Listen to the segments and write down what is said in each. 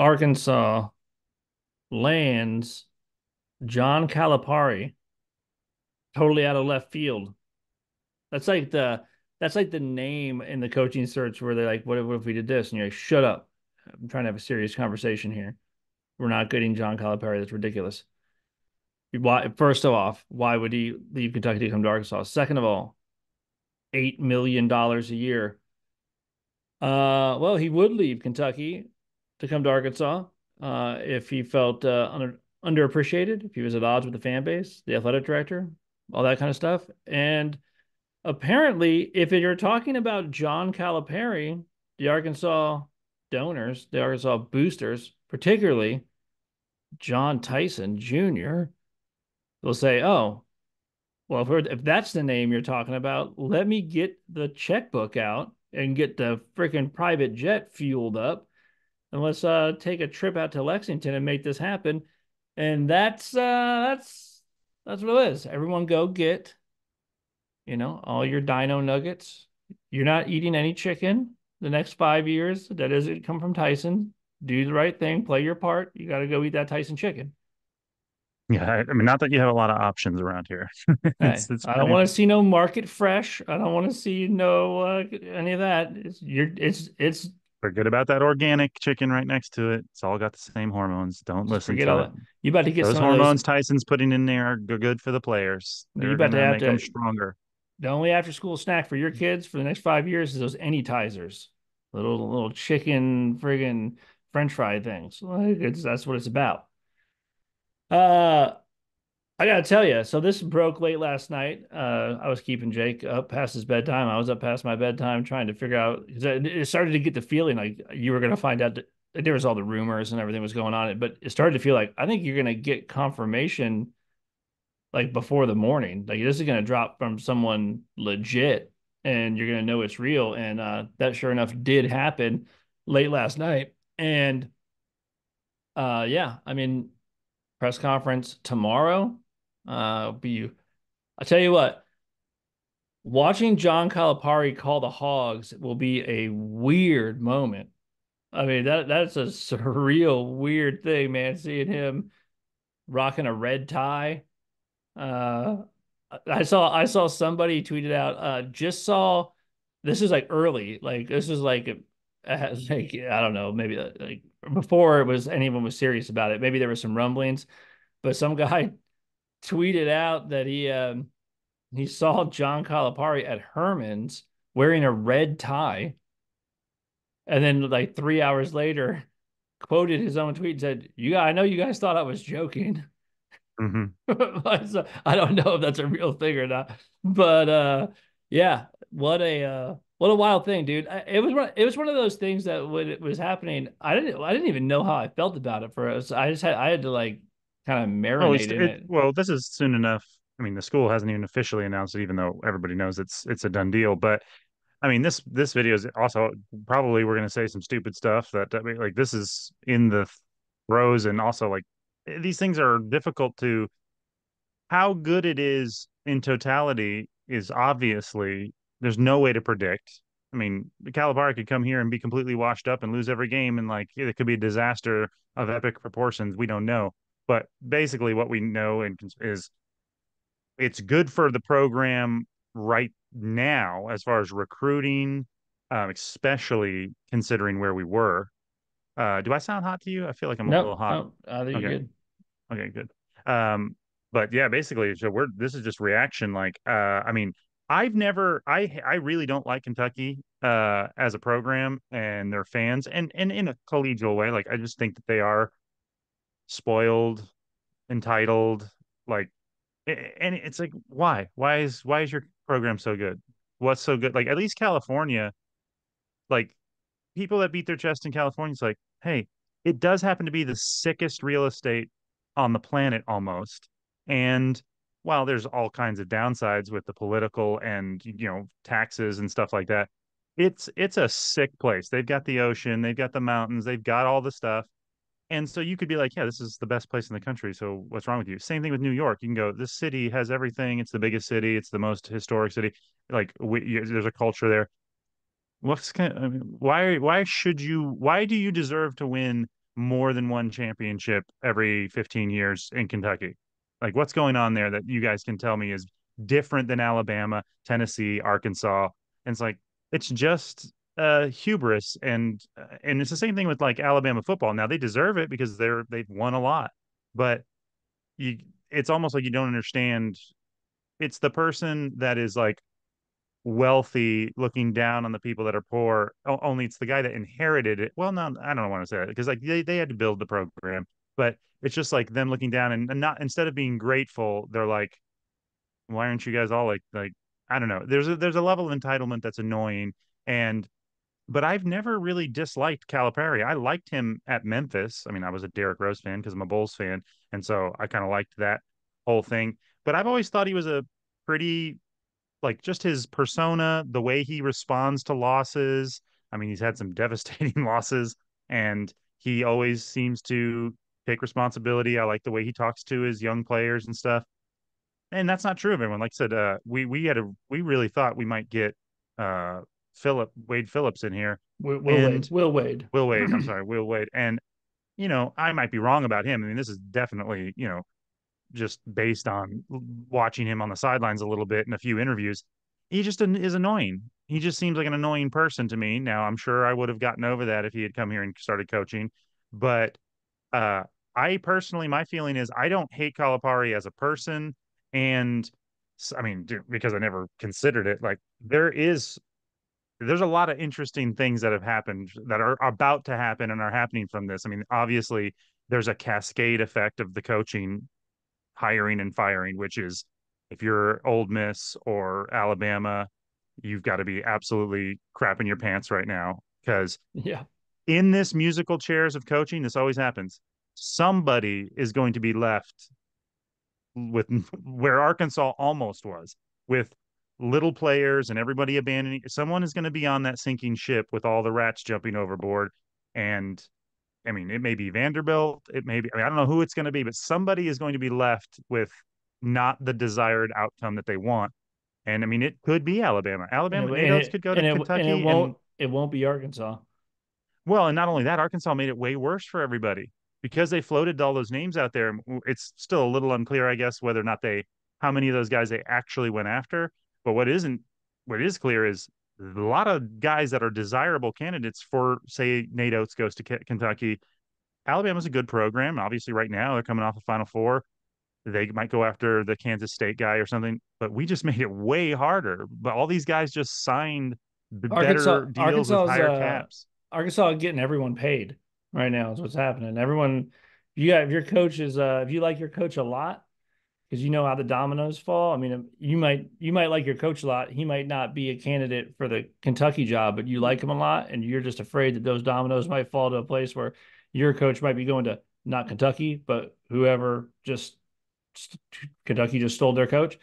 Arkansas lands John Calipari totally out of left field. That's like the that's like the name in the coaching search where they're like, what if we did this? And you're like, shut up. I'm trying to have a serious conversation here. We're not getting John Calipari. That's ridiculous. Why, first off, why would he leave Kentucky to come to Arkansas? Second of all, $8 million a year. Well, he would leave Kentucky to come to Arkansas if he felt underappreciated, if he was at odds with the fan base, the athletic director, all that kind of stuff. And apparently, if you're talking about John Calipari, the Arkansas donors, the Arkansas boosters, particularly John Tyson Jr., will say, "Oh, well, if that's the name you're talking about, let me get the checkbook out and get the freaking private jet fueled up, and let's take a trip out to Lexington and make this happen." And that's what it is. Everyone go get, all your dino nuggets. You're not eating any chicken the next 5 years. That doesn't come from Tyson. Do the right thing, play your part. You got to go eat that Tyson chicken. Yeah, I mean, not that you have a lot of options around here. Hey, It's I don't pretty. want to see no market fresh. I don't want to see no any of that. It's Forget about that organic chicken right next to it. It's all got the same hormones. Don't just listen forget all to it. that. You about to get Those some of those. hormones Tyson's putting in there are good for the players. You They're about to gonna have make them to. stronger. The only after school snack for your kids for the next 5 years is those anytizers, little chicken friggin' French fry things. Like that's what it's about. Uh, I gotta tell you, so this broke late last night. I was keeping Jake up past his bedtime. I was up past my bedtime trying to figure out because it started to get the feeling like you were gonna find out that there was all the rumors and everything was going on. But it started to feel like I think you're gonna get confirmation like before the morning. Like this is gonna drop from someone legit, and you're gonna know it's real. And that sure enough did happen late last night. And yeah, I mean, press conference tomorrow. Be I tell you what, watching John Calipari call the Hogs will be a weird moment. I mean, that's a surreal, weird thing, man. Seeing him rocking a red tie. Uh, I saw somebody tweeted out. Just saw this is like early, like this is like like I don't know, maybe like before it was anyone was serious about it. Maybe there were some rumblings, but some guy tweeted out that he saw John Calipari at Herman's wearing a red tie, and then like 3 hours later, quoted his own tweet and said, I know you guys thought I was joking." Hmm. So, I don't know if that's a real thing or not, but yeah, what a wild thing, dude. It was one of those things that when it was happening, I didn't even know how I felt about it for us. I had to like kind of Well, at marinate least in it. this is soon enough. I mean, the school hasn't even officially announced it, even though everybody knows it's a done deal. But I mean, this video is also probably we're going to say some stupid stuff that I mean, like this is in the throes, and also like these things are difficult to. How good it is in totality is obviously there's no way to predict. I mean, Calipari could come here and be completely washed up and lose every game, and like it could be a disaster of epic proportions. We don't know, but basically, what we know is it's good for the program right now as far as recruiting, especially considering where we were. Do I sound hot to you? I feel like I'm a little Nope, hot. nope. I think Okay. you're good. Okay, good. But yeah, basically, so we're this is just reaction. Like, I mean, I really don't like Kentucky as a program and their fans, and in a collegial way. Like, I just think that they are spoiled, entitled, like, and it's like, why? Why is your program so good? What's so good? Like, at least California, like people that beat their chest in California, it's like, hey, it does happen to be the sickest real estate on the planet almost. And while there's all kinds of downsides with the political and taxes and stuff like that, it's a sick place. They've got the ocean, they've got the mountains, they've got all the stuff. And so you could be like, yeah, this is the best place in the country. So what's wrong with you? Same thing with New York. You can go, this city has everything. It's the biggest city. It's the most historic city. Like there's a culture there. I mean, why do you deserve to win more than one championship every 15 years in Kentucky. Like, what's going on there that you guys can tell me is different than Alabama, Tennessee, Arkansas? And it's like, it's just hubris. And it's the same thing with like Alabama football. Now they deserve it because they've won a lot, but you it's almost like you don't understand. It's the person that is like wealthy looking down on the people that are poor. Only it's the guy that inherited it. Well, no, I don't want to say that because like they had to build the program, but it's just like them looking down and not instead of being grateful, they're like, why aren't you guys all like I don't know. There's a level of entitlement that's annoying. And but I've never really disliked Calipari. I liked him at Memphis. I mean, I was a Derrick Rose fan because I'm a Bulls fan, and so I kind of liked that whole thing. But I've always thought he was a pretty like just his persona, the way he responds to losses. I mean, he's had some devastating losses, and he always seems to take responsibility. I like the way he talks to his young players and stuff. And that's not true of everyone. Like I said, we really thought we might get uh Wade Phillips in here, Will Wade. and Will Wade. Will Wade. I'm sorry, Will Wade. And I might be wrong about him. I mean, this is definitely just based on watching him on the sidelines a little bit in a few interviews. He just is annoying. He just seems like an annoying person to me. Now, I'm sure I would have gotten over that if he had come here and started coaching, but uh, I personally, my feeling is I don't hate Calipari as a person, and I mean, because I never considered it. Like there's a lot of interesting things that have happened that are about to happen and are happening from this. I mean, obviously, there's a cascade effect of the coaching hiring and firing, which is if you're Old Miss or Alabama, you've got to be absolutely crapping your pants right now because Yeah. in this musical chairs of coaching, this always happens. Somebody is going to be left with where Arkansas almost was with little players and everybody abandoning. Someone is going to be on that sinking ship with all the rats jumping overboard. And I mean, it may be Vanderbilt. It may be, I mean, I don't know who it's going to be, but somebody is going to be left with not the desired outcome that they want. And I mean, it could be Alabama. And it Alabama, Nate and Oates it could go to and it and Kentucky. And it won't be Arkansas. well, and not only that, Arkansas made it way worse for everybody because they floated all those names out there. It's still a little unclear, I guess, whether or not how many of those guys they actually went after. But what is clear is a lot of guys that are desirable candidates for, say, Nate Oates goes to Kentucky. Alabama's a good program. Obviously, right now they're coming off the Final Four. They might go after the Kansas State guy or something, but we just made it way harder. But all these guys just signed better deals with higher caps. Arkansas getting everyone paid right now is what's happening. Everyone, if your coach is if you like your coach a lot, because you know how the dominoes fall. I mean, you might like your coach a lot. He might not be a candidate for the Kentucky job, but you like him a lot, and you're just afraid that those dominoes might fall to a place where your coach might be going to not Kentucky, but whoever just Kentucky just stole their coach.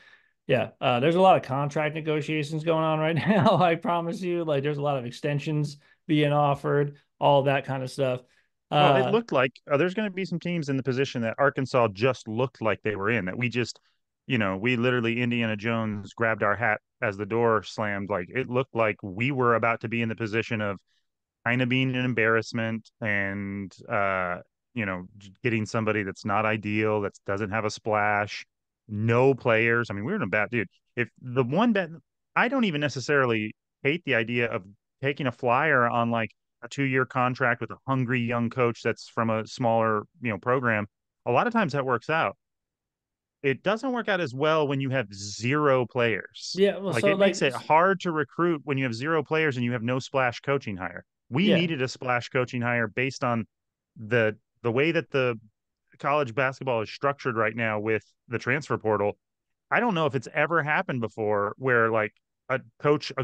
Yeah, there's a lot of contract negotiations going on right now. I promise you, like there's a lot of extensions being offered, all that kind of stuff. Well, it Uh, looked like there's going to be some teams in the position that Arkansas just looked like they were in, that we just, we literally Indiana Jones grabbed our hat as the door slammed. Like it looked like we were about to be in the position of kind of being an embarrassment and getting somebody that's not ideal, that doesn't have a splash, no players. I mean, we're in a bad dude. If the one bet I don't even necessarily hate the idea of taking a flyer on like a 2-year contract with a hungry young coach that's from a smaller, program. A lot of times that works out. It doesn't work out as well when you have zero players. yeah, well, Like so it makes like, it hard to recruit when you have zero players and you have no splash coaching hire. We yeah, needed a splash coaching hire based on the way that the college basketball is structured right now with the transfer portal. I don't know if it's ever happened before where like a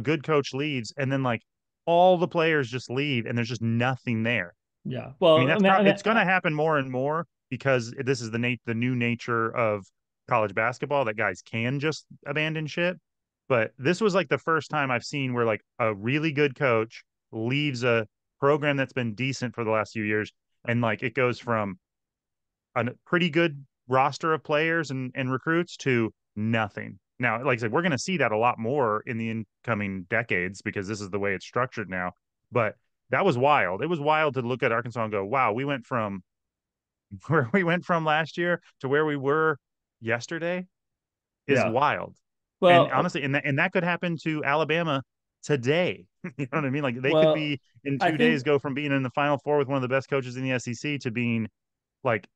good coach leaves and then like all the players just leave and there's just nothing there. yeah. I mean, Well, that's it's going to happen more and more because this is the new nature of college basketball that guys can just abandon ship. But this was like the first time I've seen where like a really good coach leaves a program that's been decent for the last few years, and like it goes from a pretty good roster of players and recruits to nothing. Now, like I said, we're going to see that a lot more in the incoming decades because this is the way it's structured now. But that was wild. It was wild to look at Arkansas and go, wow, we went from where we went from last year to where we were yesterday is Yeah. wild. And Well, honestly, and that could happen to Alabama today. You know what I mean? Like they could well, be in I 2 days think go from being in the Final Four with one of the best coaches in the SEC to being like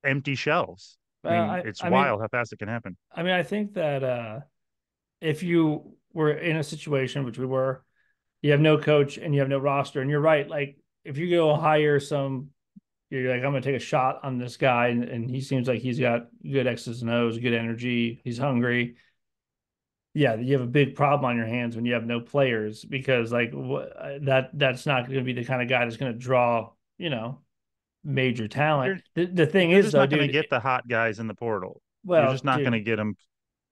empty shells. I mean, I it's I mean wild how fast it can happen. I think that if you were in a situation which we were, you have no coach and you have no roster, and you're right. Like if you go hire some, you're like, I'm gonna take a shot on this guy, and he seems like he's got good X's and O's, good energy, he's hungry. Yeah, you have a big problem on your hands when you have no players because like that's not going to be the kind of guy that's going to draw, major talent. You're The thing you're is just though, not going to dude, get the hot guys in the portal. You're just well, not going to dude, get them.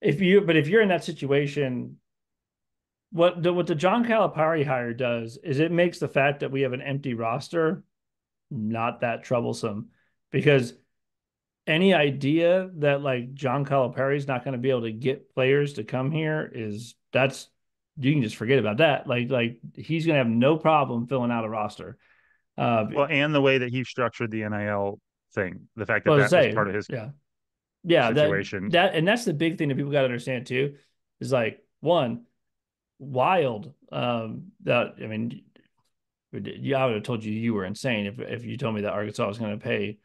if you're in that situation, what the John Calipari hire does is it makes the fact that we have an empty roster not that troublesome because any idea that like John Calipari is not going to be able to get players to come here is that's you can just forget about that. Like he's going to have no problem filling out a roster. Well, and the way that he structured the NIL thing, the fact that Well, to that was say, part of his yeah, yeah, situation. and that's the big thing that people got to understand too, is like one wild. That I mean, yeah, I would have told you you were insane if you told me that Arkansas was going to pay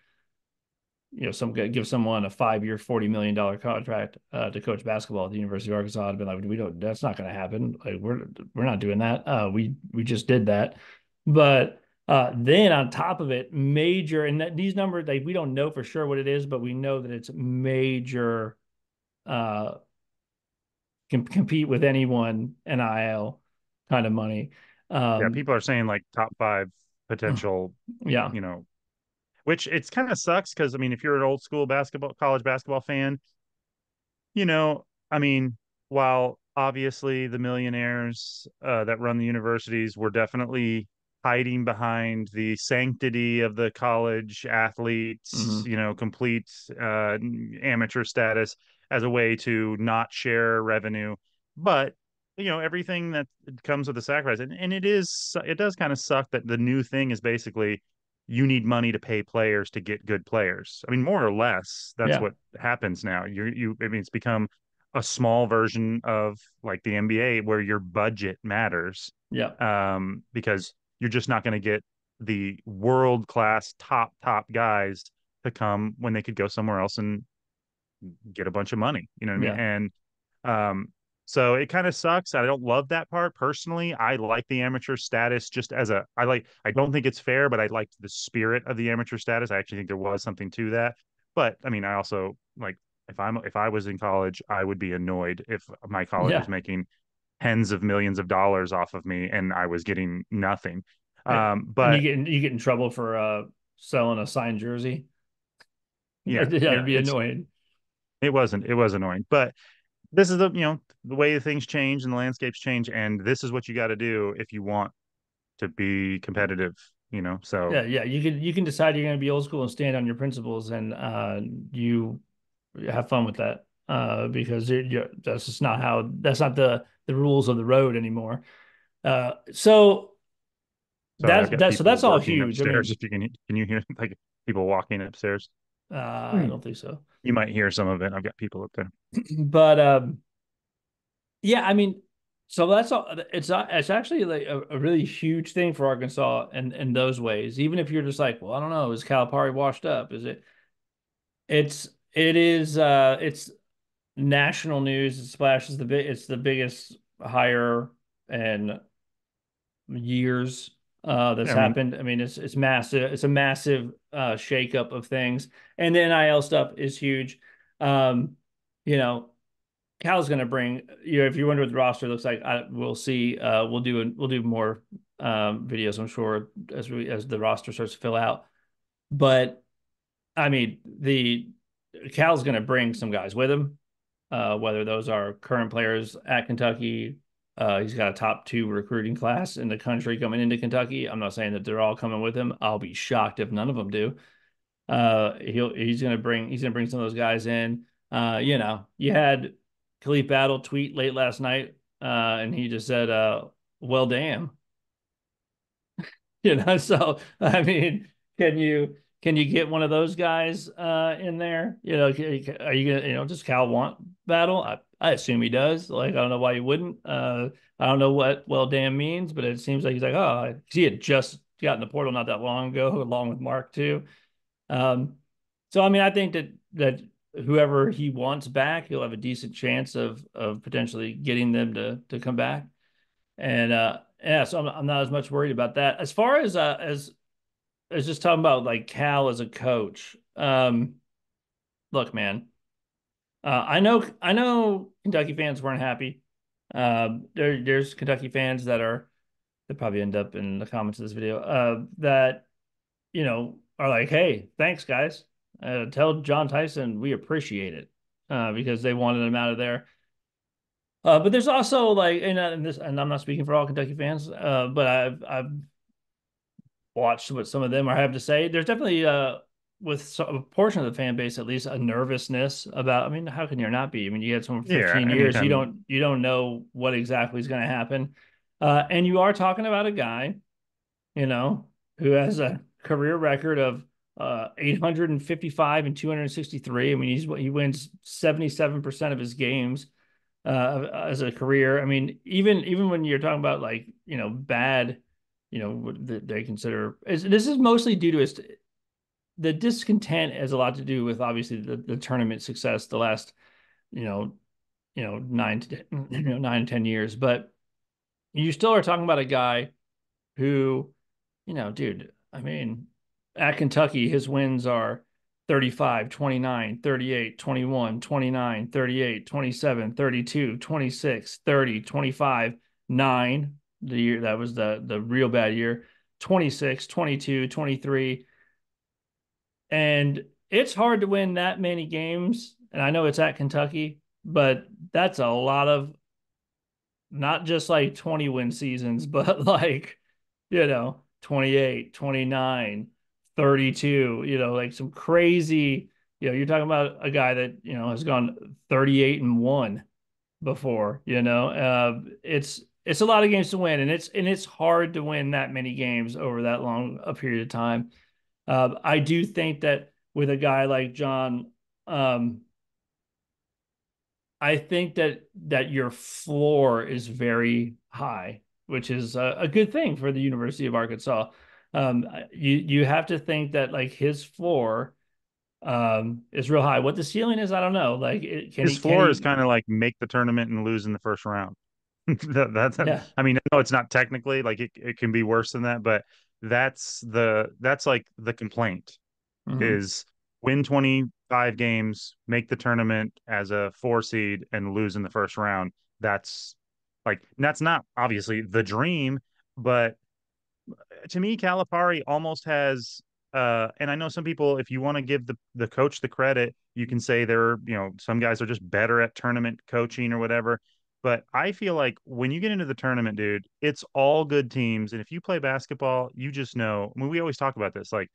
some give someone a 5 year, $40 million contract to coach basketball at the University of Arkansas. I'd been like, we don't. That's not going to happen. Like we're not doing that. We just did that, but then on top of it, major and these numbers like we don't know for sure what it is, but we know that it's major. Uh, compete with anyone NIL kind of money. Yeah, Um, people are saying like top five potential, yeah, you know, which it's kind of sucks because I mean, if you're an old school basketball, college basketball fan, you know, I mean, while obviously the millionaires that run the universities were definitely hiding behind the sanctity of the college athletes, mm-hmm. complete amateur status as a way to not share revenue. But, everything that comes with the sacrifice. And it does kind of suck that the new thing is basically you need money to pay players to get good players. I mean, more or less, that's Yeah, what happens now. I mean, it's become a small version of like the NBA where your budget matters, yeah, because you're just not going to get the world class top guys to come when they could go somewhere else and get a bunch of money. You know what I mean? yeah, And um, so it kind of sucks. I don't love that part personally. I like the amateur status just as I don't think it's fair, but I like the spirit of the amateur status. I actually think there was something to that. But I mean, I also like if I was in college, I would be annoyed if my college was yeah. making tens of millions of dollars off of me and I was getting nothing. And But you get in trouble for selling a signed jersey. yeah, That'd yeah, be annoying. it was annoying. But this is the way things change and the landscapes change, and this is what you got to do if you want to be competitive. So Yeah, yeah. You can decide you're going to be old school and stand on your principles, and you have fun with that. Because that's just not how that's not the rules of the road anymore. So sorry, I've got that's people all working huge. I upstairs. mean, If you can you hear like people walking upstairs? I Hmm. don't think so, You might hear some of it. I've got people up there. but yeah, I mean, so that's all. It's actually like a really huge thing for Arkansas in those ways. Even if you're just like, well, I don't know, is Calipari washed up? Is it? It's national news. It splashes it's the biggest hire in years that's Yeah, I mean, happened. I mean, it's massive. It's a massive shakeup of things, and the NIL stuff is huge. Um, you know, Cal's going to bring. If you wonder what the roster looks like, we'll see. We'll do more videos, I'm sure, as the roster starts to fill out. But I mean, the Cal's going to bring some guys with him, whether those are current players at Kentucky. He's got a top two recruiting class in the country coming into Kentucky. I'm not saying that they're all coming with him. I'll be shocked if none of them do. He's gonna bring some of those guys in. You had Khalif Battle tweet late last night, and he just said, "Well, damn." So I mean, can you get one of those guys in there? Are you gonna, does Cal want battle? I assume he does. Like, I don't know why he wouldn't. I don't know what well damn means, but it seems like he's like, oh, 'cause he had just gotten the portal not that long ago, along with Mark too. Um, so I mean, I think that whoever he wants back, he'll have a decent chance of potentially getting them to come back. And yeah, so I'm not as much worried about that. As far as just talking about like Cal as a coach. Look, man, I know Kentucky fans weren't happy. There's Kentucky fans that probably end up in the comments of this video that are like, hey, thanks guys. Tell John Tyson we appreciate it because they wanted him out of there. But there's also like, and I'm not speaking for all Kentucky fans, but I've watched what some of them are have to say. There's definitely with a portion of the fan base at least a nervousness about. I mean, how can there not be? I mean, you had someone for Yeah, 15 years. You anytime. don't know what exactly is going to happen, and you are talking about a guy, you know, who has a career record of 855 and 263. I mean, he wins 77% of his games as a career. I mean, even when you're talking about like bad, that they consider this is mostly due to his the discontent has a lot to do with obviously the tournament success the last you know 9 to 10 years, but you still are talking about a guy who dude, I mean, at Kentucky, his wins are 35, 29, 38, 21, 29, 38, 27, 32, 26, 30, 25, 9. The year that was the real bad year, 26, 22, 23. And it's hard to win that many games. And I know it's at Kentucky, but that's a lot of not just like 20 win seasons, but like, 28, 29, 32. Like some crazy, you're talking about a guy that, has gone 38 and 1 before, it's a lot of games to win, and it's hard to win that many games over that long a period of time. I do think that with a guy like John, um, I think that your floor is very high, which is a good thing for the University of Arkansas. You have to think that like his floor is real high. What the ceiling is, I don't know. Like, His can floor is he? kind of like make the tournament and lose in the first round. That's, Yeah. I mean, no, it's not technically like it can be worse than that, but that's like the complaint Hmm. is win 25 games, make the tournament as a 4 seed and lose in the first round. That's that's not obviously the dream, but to me, Calipari almost has. And I know some people, if you want to give the coach the credit, you can say some guys are just better at tournament coaching or whatever. But I feel like when you get into the tournament, dude, it's all good teams. And if you play basketball, you just know. I mean, we always talk about this. Like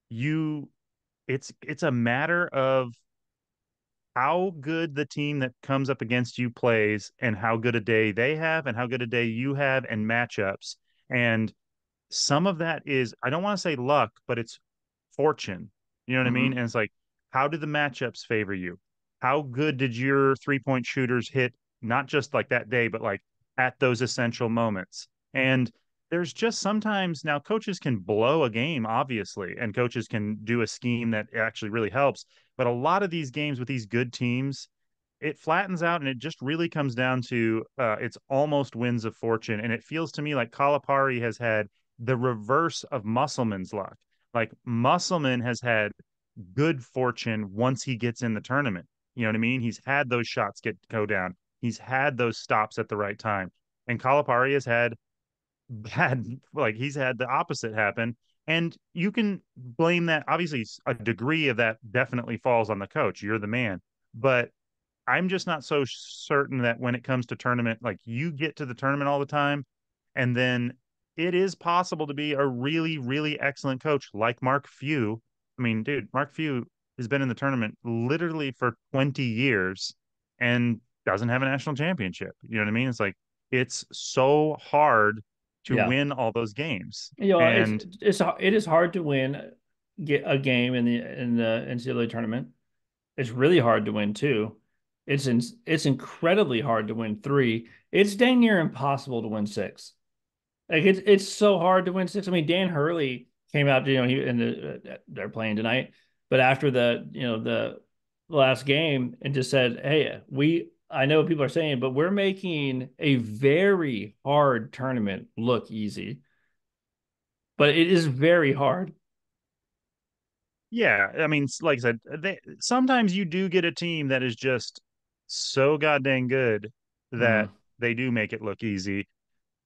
you, it's a matter of how good the team that comes up against you plays and how good a day they have and how good a day you have and matchups. And some of that is, I don't want to say luck, but it's fortune. You know what I mean? Hmm. And it's like, how did the matchups favor you? How good did your 3 point shooters hit, not just like that day, but like at those essential moments? And there's just sometimes now coaches can blow a game, obviously, and coaches can do a scheme that actually really helps. But a lot of these games with these good teams, it flattens out and it just really comes down to it's almost wins of fortune. And it feels to me like Calipari has had the reverse of Musselman's luck. Like Musselman has had good fortune once he gets in the tournament. You know what I mean? He's had those shots go down. He's had those stops at the right time. And Calipari has had bad, like he's had the opposite happen. And you can blame that. Obviously, a degree of that definitely falls on the coach. You're the man. But I'm just not so certain that when it comes to tournament, like you get to the tournament all the time, and then it is possible to be a really, really excellent coach like Mark Few. I mean, dude, Mark Few has been in the tournament literally for 20 years and doesn't have a national championship. You know what I mean? It's like it's so hard to Yeah. win all those games. You know, And it is hard to win get a game in the NCAA tournament. It's really hard to win two. It's incredibly hard to win three. It's dang near impossible to win six. Like it's so hard to win six. I mean, Dan Hurley came out, they're playing tonight, but after the last game and just said, "Hey, I know what people are saying, but we're making a very hard tournament look easy, but it is very hard." yeah, I mean, like I said, sometimes you do get a team that is just so goddamn good that Mm, they do make it look easy.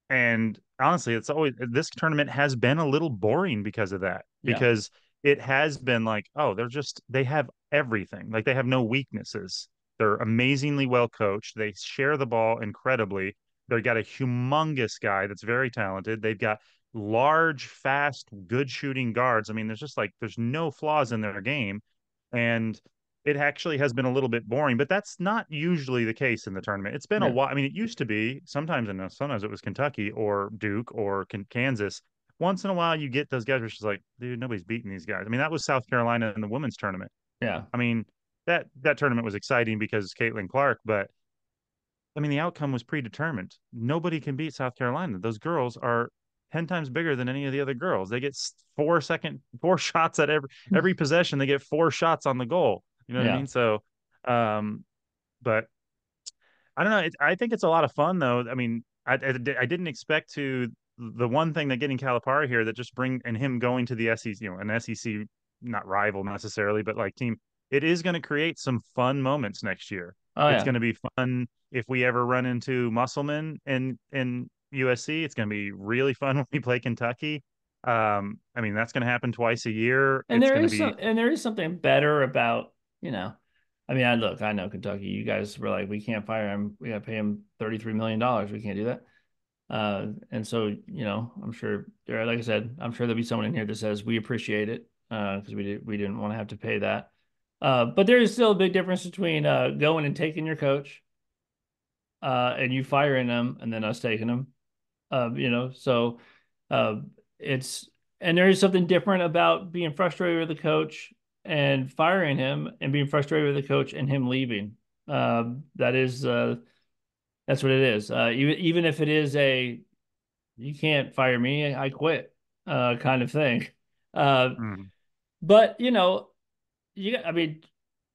And honestly, it's always this tournament has been a little boring because of that, yeah, because it has been like, oh, they have everything. Like they have no weaknesses. They're amazingly well coached. They share the ball incredibly. They've got a humongous guy that's very talented. They've got large, fast, good shooting guards. I mean, there's no flaws in their game. And it actually has been a little bit boring, but that's not usually the case in the tournament. It's been a yeah, while. I mean, it used to be sometimes it was Kentucky or Duke or Kansas. Once in a while, you get those guys where it's just like, dude, nobody's beating these guys. I mean, that was South Carolina in the women's tournament. yeah. I mean, that tournament was exciting because Caitlin Clark, but I mean, the outcome was predetermined. Nobody can beat South Carolina. Those girls are 10 times bigger than any of the other girls. They get 4 shots at every possession. They get 4 shots on the goal. You know what I Yeah. mean? So, um, but I don't know. I think it's a lot of fun though. I mean, I didn't expect to. The one thing that getting Calipari here that just bring and him going to the SEC, an SEC not rival necessarily, but like team, it is going to create some fun moments next year. Oh It's yeah. going to be fun if we ever run into Musselman in USC. It's going to be really fun when we play Kentucky. I mean, that's going to happen twice a year. It's going to be And there is something better about, you know, I mean, I know Kentucky, you guys were like, we can't fire him. We got to pay him $33 million. We can't do that. And so, I'm sure like I said, I'm sure there'll be someone in here that says we appreciate it, because we didn't want to have to pay that. But there is still a big difference between, going and taking your coach, and you firing them and then us taking them. So, uh, it's and there is something different about being frustrated with the coach and firing him, and being frustrated with the coach and him leaving. That is that's what it is. Even if it is a you can't fire me, I quit, kind of thing. Uh, mm, but I mean,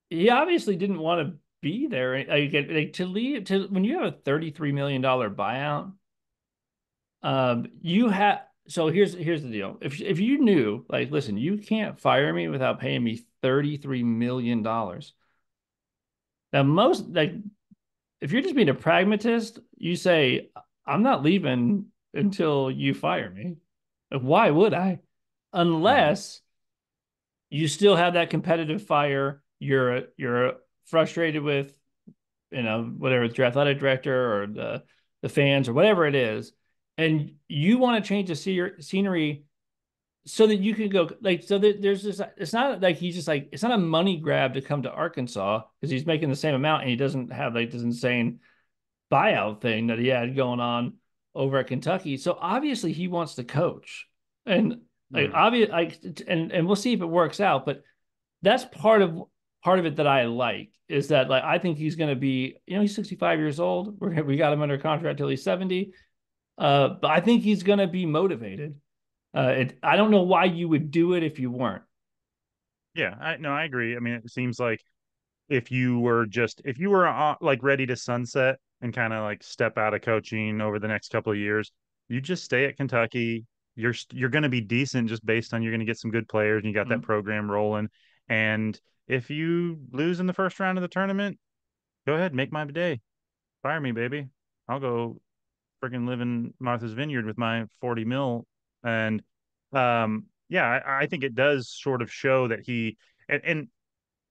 he obviously didn't want to be there. Like, to leave to when you have a $33 million buyout. You have so here's the deal. If you knew, like, listen, you can't fire me without paying me $33 million. Now, most like if you're just being a pragmatist, you say, I'm not leaving until you fire me. Like, why would I? mm, Unless you still have that competitive fire, you're frustrated with, whatever it's your athletic director or the fans or whatever it is, and you want to change the scenery so that you can go, like, so that there's this. It's not like he's just like, it's not a money grab to come to Arkansas because he's making the same amount and he doesn't have like this insane buyout thing that he had going on over at Kentucky. So obviously he wants to coach, and like mm. obvious like and we'll see if it works out. But that's part of it that I like, is that, like, I think he's going to be, he's 65 years old. We got him under contract till he's 70. But I think he's going to be motivated. I don't know why you would do it if you weren't. Yeah, I agree. I mean, it seems like if you were like ready to sunset and kind of like step out of coaching over the next couple of years, you just stay at Kentucky. You're going to be decent just based on you're going to get some good players and you got that Mm. program rolling. And if you lose in the first round of the tournament, go ahead, make my day. Fire me, baby. I'll go freaking live in Martha's Vineyard with my 40 mil. And yeah, I think it does sort of show that and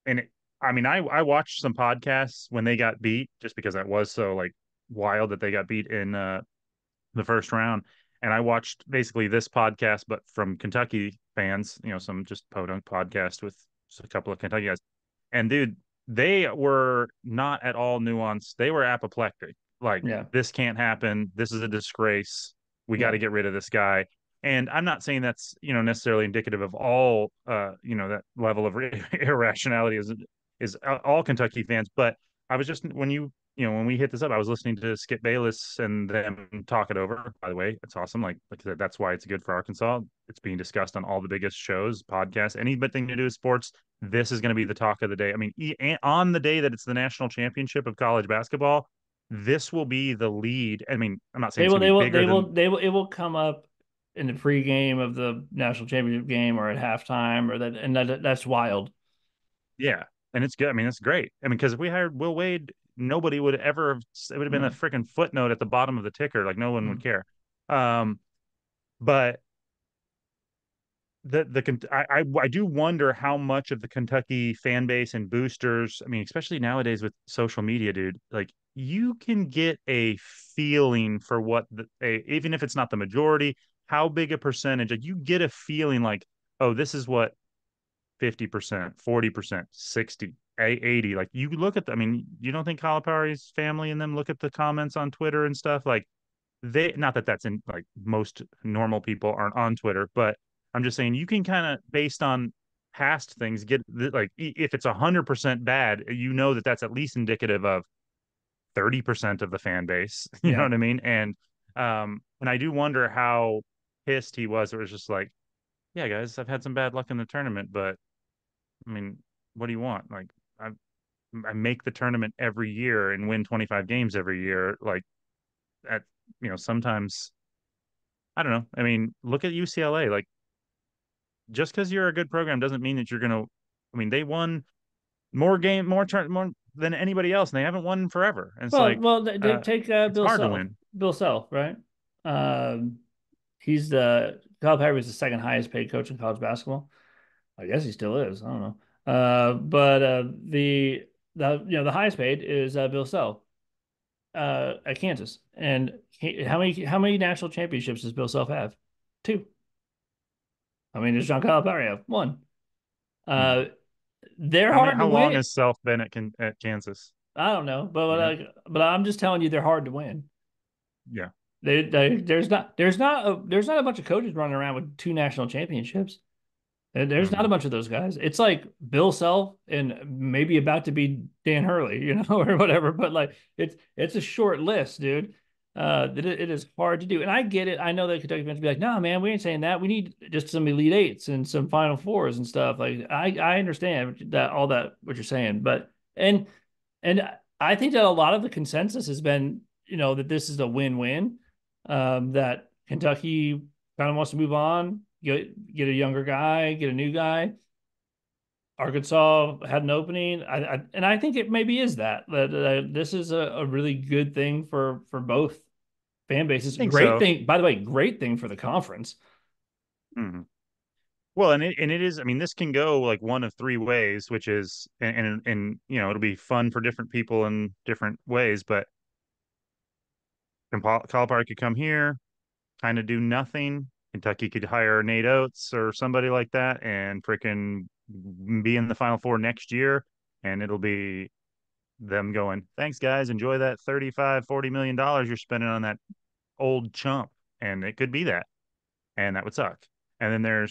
and it, I mean, I watched some podcasts when they got beat, just because that was so like wild that they got beat in the first round. And I watched basically this podcast, but from Kentucky fans, some just podunk podcast with a couple of Kentucky guys. And dude, they were not at all nuanced. They were apoplectic. Like, Yeah. this can't happen. This is a disgrace. We got Yeah. to get rid of this guy. And I'm not saying that's, necessarily indicative of all, that level of irrationality is all Kentucky fans. But I was just, when we hit this up, I was listening to Skip Bayless and them talk it over. By the way, it's awesome. Like I said, that's why it's good for Arkansas. It's being discussed on all the biggest shows, podcasts, anything to do with sports. This is going to be the talk of the day. I mean, on the day that it's the national championship of college basketball, this will be the lead. I mean, I'm not saying They it's will, going to they be will, bigger they will, than, they will, it will come up in the pregame of the national championship game or at halftime or that, and that's wild. yeah. And it's good. I mean, it's great. I mean, because if we hired Will Wade, nobody would ever have, it would have been a No. freaking footnote at the bottom of the ticker. Like no one would Mm. care. Um, but I do wonder how much of the Kentucky fan base and boosters, I mean, especially nowadays with social media, dude, like you can get a feeling for even if it's not the majority, how big a percentage, like you get a feeling like, oh, this is what 50%, 40%, 60, 80. Like you look at I mean, you don't think Calipari's family and them look at the comments on Twitter and stuff? Like they, not that that's in, like most normal people aren't on Twitter, but I'm just saying you can kind of, based on past things, get like if it's 100% bad, you know that that's at least indicative of 30% of the fan base. You know Yeah. what I mean? And I do wonder how pissed he was. It was just like, yeah, guys, I've had some bad luck in the tournament, but I mean, what do you want? Like, I I make the tournament every year and win 25 games every year. Like at sometimes I don't know. I mean, look at UCLA. Like just because you're a good program doesn't mean that you're gonna. I mean, they won more than anybody else, and they haven't won forever. And it's like, They take it's Bill hard to Self. win. Bill Self, right? He's the Calipari was the second highest paid coach in college basketball. I guess he still is. I don't know. But the highest paid is Bill Self at Kansas. And how many national championships does Bill Self have? Two. I mean, does John Calipari have one? Hmm. Uh, they're How many? hard to How long win. has Self been at Kansas? I don't know, You know? but I'm just telling you they're hard to win. Yeah. There's not a bunch of coaches running around with two national championships. There's not a Hmm. bunch of those guys. It's like Bill Self and maybe about to be Dan Hurley, or whatever. But like it's a short list, dude. It is hard to do, and I get it. I know that Kentucky fans will be like, "No, man, we ain't saying that. We need just some Elite Eights and some Final Fours and stuff." Like I understand that all that what you're saying, but and I think that a lot of the consensus has been, that this is a win-win. That Kentucky kind of wants to move on, get a younger guy, get a new guy. Arkansas had an opening, and I think it maybe is that this is a really good thing for both fan I bases. think Great so. thing, by the way, great thing for the conference. Hmm. Well, and it is. I mean, this can go like one of three ways, which is, and it'll be fun for different people in different ways. But Calipari could come here, kind of do nothing. Kentucky could hire Nate Oates or somebody like that, and freaking be in the Final Four next year, and it'll be them going, "Thanks, guys. Enjoy that 35-40 million dollars you're spending on that old chump," and it could be that, and that would suck. And then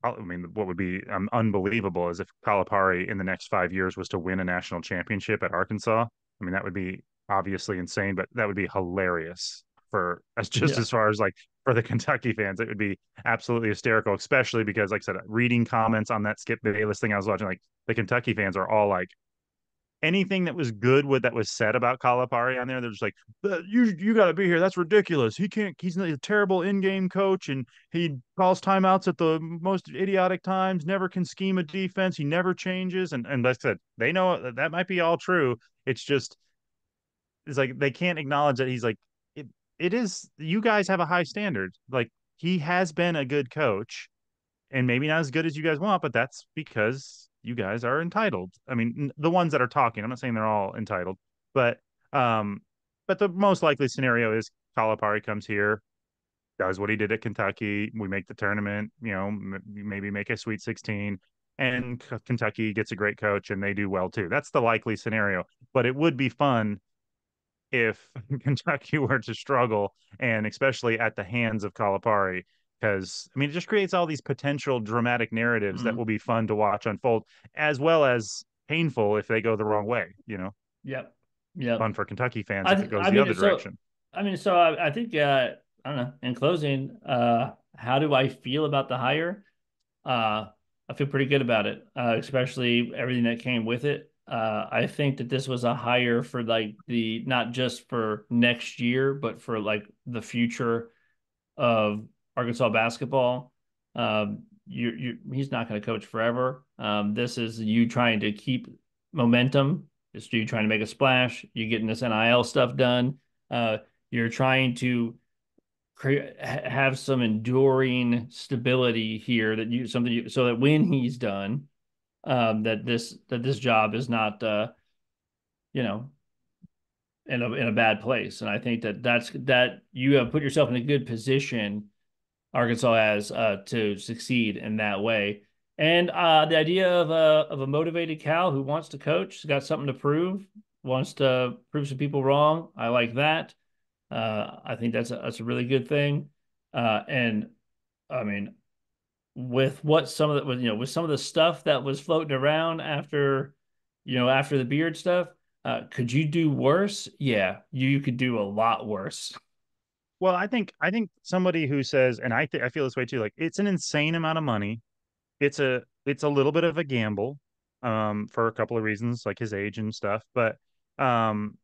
I mean, what would be unbelievable is if Calipari in the next 5 years was to win a national championship at Arkansas. I mean, that would be obviously insane, but that would be hilarious for as just Yeah, as far as like for the Kentucky fans. It would be absolutely hysterical, especially because, like I said, reading comments on that Skip Bayless thing I was watching, like the Kentucky fans are all like, anything that was good with that was said about Calipari on there, they're just like, you got to be here. That's ridiculous. He can't. He's a terrible in-game coach, and he calls timeouts at the most idiotic times. Never can scheme a defense. He never changes. And like I said, they know that might be all true. It's like they can't acknowledge that he's like it. It is. You guys have a high standard. Like he has been a good coach and maybe not as good as you guys want, but that's because you guys are entitled. I mean, the ones that are talking, I'm not saying they're all entitled, but um, but the most likely scenario is Calipari comes here, does what he did at Kentucky. We make the tournament, maybe make a Sweet 16, and Kentucky gets a great coach and they do well too. That's the likely scenario. But it would be fun if Kentucky were to struggle, and especially at the hands of Calipari. Because I mean, it just creates all these potential dramatic narratives that Mm. will be fun to watch unfold, as well as painful if they go the wrong way. Yep. Yep. Fun for Kentucky fans I if it th goes I the mean, other so direction. I think I don't know. In closing, how do I feel about the hire? Uh, I feel pretty good about it, especially everything that came with it. I think that this was a hire for like the not just for next year, but for like the future of Arkansas basketball. He's not going to coach forever. This is you trying to keep momentum. It's you trying to make a splash. You getting this NIL stuff done. Uh, you're trying to have some enduring stability here that you something you, so that when he's done, that this job is not you know in a bad place. And I think that you have put yourself in a good position Arkansas has to succeed in that way. And the idea of a motivated Cal who wants to coach, has got something to prove, wants to prove some people wrong. I like that. I think that's a really good thing. And I mean, with what some of the with some of the stuff that was floating around after after the beard stuff, could you do worse? Yeah, you could do a lot worse. Well, I think somebody who says, and I feel this way too, like it's an insane amount of money. It's a little bit of a gamble, for a couple of reasons, like his age and stuff. But um,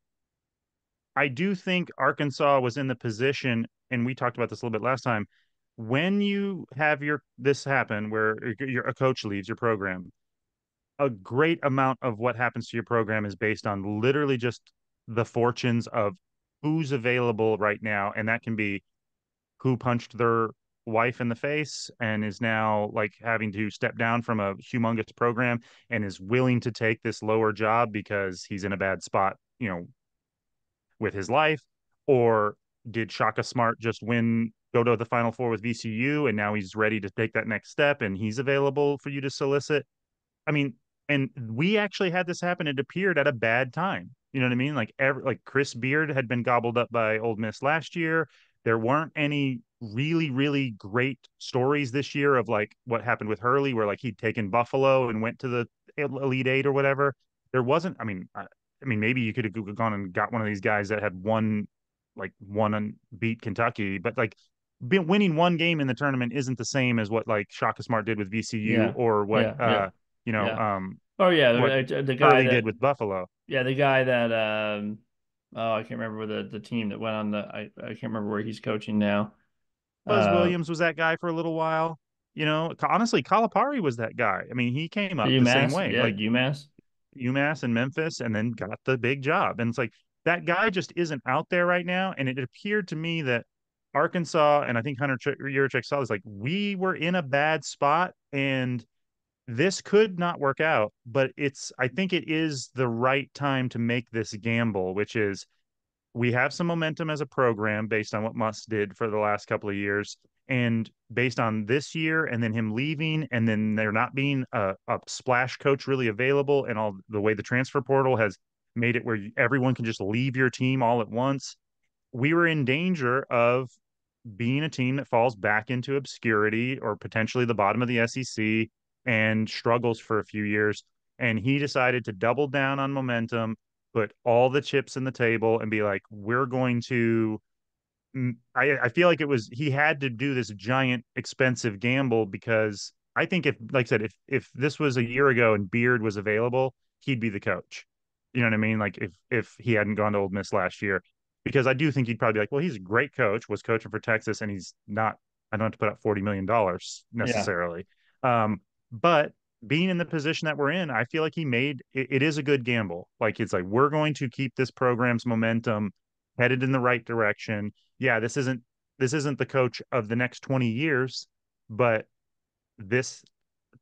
I do think Arkansas was in the position, and we talked about this a little bit last time. When you have your this happen, where a coach leaves your program, a great amount of what happens to your program is based on literally just the fortunes of who's available right now, and that can be who punched their wife in the face and is now like having to step down from a humongous program and is willing to take this lower job because he's in a bad spot, with his life. Or did Shaka Smart just go to the Final Four with VCU and now he's ready to take that next step and he's available for you to solicit? I mean, and we actually had this happen. It appeared at a bad time. You know what I mean? Like Chris Beard had been gobbled up by Ole Miss last year. There weren't any really, really great stories this year of like what happened with Hurley, where like he'd taken Buffalo and went to the Elite Eight or whatever. There wasn't. I mean, maybe you could have gone and got one of these guys that had won and beat Kentucky, but like winning one game in the tournament isn't the same as what like Shaka Smart did with VCU Yeah, or what yeah, yeah, you know, yeah. um, Oh yeah, what the guy Hurley did that with Buffalo. the guy that oh I can't remember the team that went on I can't remember where he's coaching now. Buzz Uh, Williams was that guy for a little while. Honestly, Calipari was that guy. I mean, he came up the same UMass, way, yeah, like UMass. UMass and Memphis, and then got the big job. And it's like that guy just isn't out there right now. And it appeared to me that Arkansas, and I think Hunter Yurachek saw this, like we were in a bad spot, and this could not work out. But I think it is the right time to make this gamble, which is we have some momentum as a program based on what Muss did for the last couple of years. And based on this year and then him leaving, and then there not being a splash coach really available, and all the way the transfer portal has made it where everyone can just leave your team all at once, we were in danger of being a team that falls back into obscurity or potentially the bottom of the SEC and struggles for a few years. And he decided to double down on momentum, put all the chips in the table, and be like, we're going to. I feel like he had to do this giant expensive gamble because I think if, like I said, if this was a year ago and Beard was available, he'd be the coach. You know what I mean? Like if he hadn't gone to Ole Miss last year, because I do think he'd probably be like, well, he's a great coach, was coaching for Texas, and he's not. I don't have to put up $40 million Yeah, necessarily. But being in the position that we're in, I feel like it is a good gamble. Like it's like we're going to keep this program's momentum headed in the right direction. Yeah, this isn't the coach of the next 20 years, but this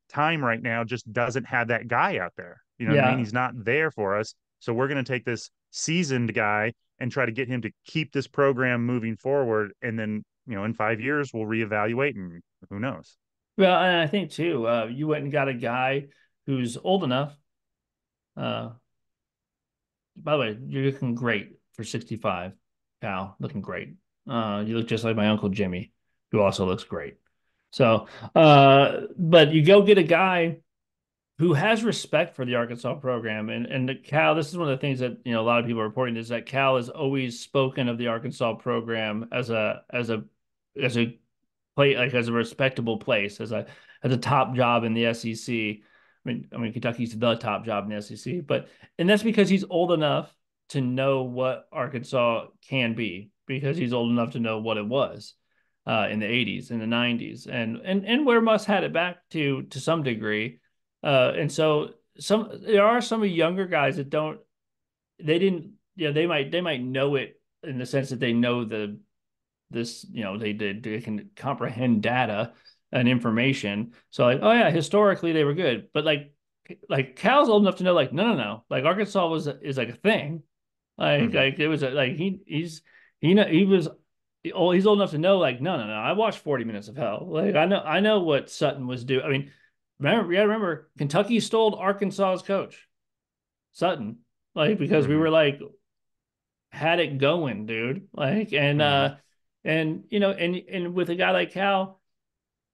time right now just doesn't have that guy out there. You know what I mean? yeah, He's not there for us. So we're going to take this seasoned guy and try to get him to keep this program moving forward. And then, in 5 years, we'll reevaluate and who knows? well, and I think too, you went and got a guy who's old enough. Uh, by the way, you're looking great for 65. Cal, looking great. You look just like my Uncle Jimmy, who also looks great. So, but you go get a guy who has respect for the Arkansas program. And Cal, this is one of the things that a lot of people are reporting is that Cal has always spoken of the Arkansas program as a play like as a respectable place, as a top job in the SEC. I mean Kentucky's the top job in the SEC, and that's because he's old enough to know what Arkansas can be, because he's old enough to know what it was in the 80s, in the 90s, and where Muss had it back to some degree. And so there are some younger guys that don't they didn't they might know it in the sense that they know they can comprehend data and information. So like, oh yeah, historically they were good, but like Cal's old enough to know like no, like Arkansas is like a thing. Mm-hmm. Like it was like he was he's old enough to know like no. I watched 40 Minutes of Hell. Like I know what Sutton was doing. I mean, remember Kentucky stole Arkansas's coach, Sutton. Like because we Mm-hmm. were like had it going, dude. Like Mm-hmm. and with a guy like Cal,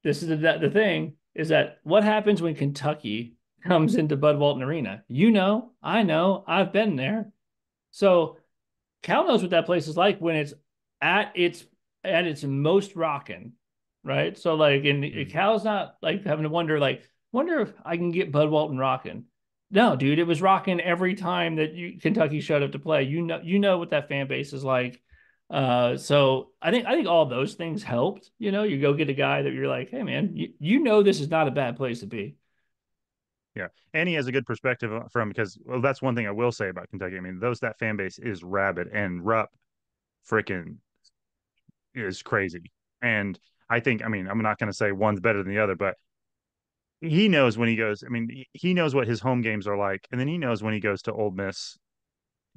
this is the thing is that what happens when Kentucky comes into Bud Walton Arena? I know, I've been there. So Cal knows what that place is like when it's at its at its most rocking, right? So like, and Mm-hmm. Cal's not like having to wonder if I can get Bud Walton rocking. No, dude, it was rocking every time that Kentucky showed up to play. You know what that fan base is like. So I think all those things helped. You go get a guy that you're like, hey man, you know this is not a bad place to be. Yeah, and he has a good perspective from because well, that's one thing I will say about Kentucky. I mean, that fan base is rabid, and Rupp freaking is crazy. And I think, I mean, I'm not going to say one's better than the other, but he knows when he goes. I mean, he knows what his home games are like, and then he knows when he goes to Ole Miss.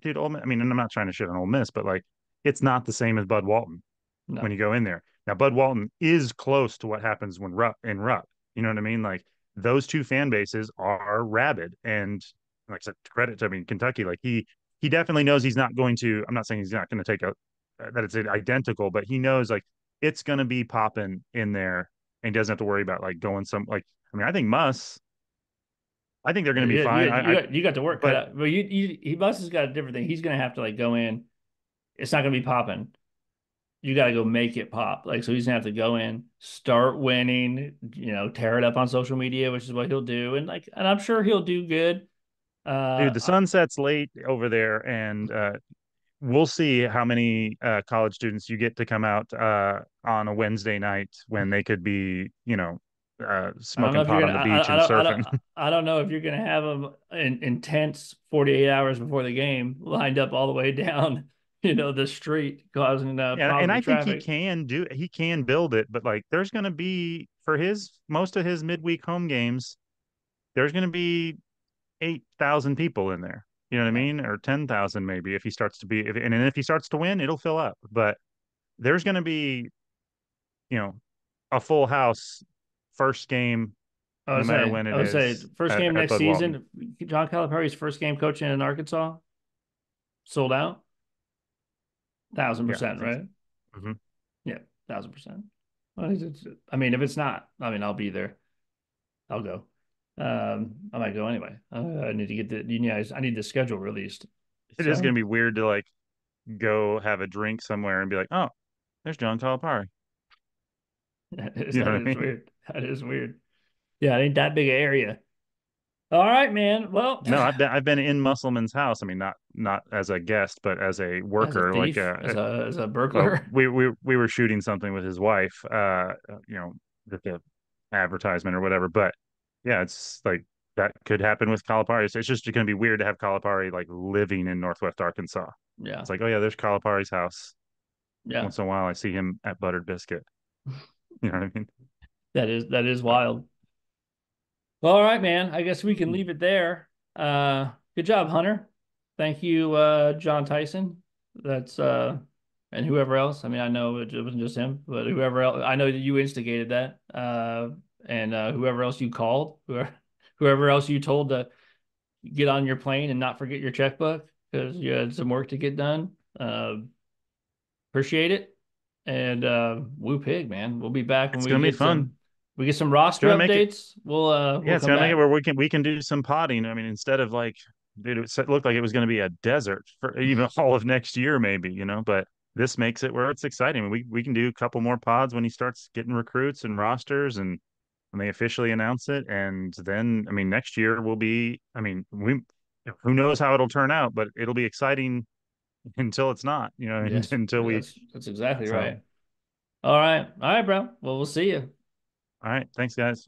Dude, Ole Miss. I mean, and I'm not trying to shit on Ole Miss, but like, it's not the same as Bud Walton when No, you go in there. Now, Bud Walton is close to what happens when Rupp in Rupp. You know what I mean? Like those two fan bases are rabid, and like I said, credit to I mean Kentucky. Like he definitely knows he's not going to. I'm not saying he's not going to take a that it's identical, but he knows like it's going to be popping in there, and he doesn't have to worry about like going some like. I mean, I think Muss. I think they're going to be yeah, fine. you got the work cut But out. But he must has got a different thing. He's gonna have to like go in. It's not gonna be popping. You got to go make it pop. Like, so he's gonna have to go in, start winning, tear it up on social media, which is what he'll do. And I'm sure he'll do good. dude, the Uh, sun sets late over there, and we'll see how many college students you get to come out on a Wednesday night when they could be, I don't know smoking if you're pot gonna. on the beach I and don't. I surfing. don't. I don't know if you're gonna have them intense 48 hours before the game lined up all the way down, the street causing Yeah, problems and I with think traffic. he can build it, but like there's going to be for his most of his midweek home games, there's going to be 8,000 people in there. You know what I Yeah. mean? Or 10,000 maybe if he starts to be and if he starts to win, it'll fill up. But there's going to be, you know, a full house first game I no would matter say. when I it would say is first game at next Bud Walton. season. John Calipari's first game coaching in Arkansas sold out. Thousand Yeah, I percent, think so. right? Hmm. Yeah, 1,000%. Well, I mean, if it's not, I mean, I'll be there. I'll go. I might go anyway. I need to get I need the schedule released. It is So going to be weird to like go have a drink somewhere and be like, oh, there's John Calipari. that is You know that what I is mean? weird. That is weird. Yeah, it ain't that big an area. All right, man. Well, No, I've been in Musselman's house. I mean, not as a guest, but as a as a worker. Like, thief, as a well, burglar. we were shooting something with his wife. You know, with the advertisement or whatever. But yeah, it's like that could happen with Calipari. It's just going to be weird to have Calipari like living in Northwest Arkansas. Yeah, It's like, oh yeah, there's Calipari's house. yeah. Once in a while, I see him at Buttered Biscuit. You know what I mean? That is But wild. Well, all right, man. I guess we can hmm. leave it there. Good job, Hunter. Thank you, John Tyson. That's and whoever else. I mean, I know it wasn't just him, but whoever else. I know that you instigated that. And whoever else you called, whoever else you told to get on your plane and not forget your checkbook because you had some work to get done. Uh, Appreciate it. And woo pig, man. We'll be back when It's gonna be fun. we get some It's roster gonna make it. updates. Yeah, We'll it's come gonna make it back. where we can do some potting. I mean, instead of like, dude, it looked like it was gonna be a desert for even all of next year, maybe, but this makes it where it's exciting. We can do a couple more pods when he starts getting recruits and rosters and when they officially announce it. And then, I mean, next year will be, I mean, we who knows how it'll turn out, but it'll be exciting until it's not, Yes, until we. that's exactly So, right. All right. All right, bro. Well, we'll see you. all right, thanks, guys.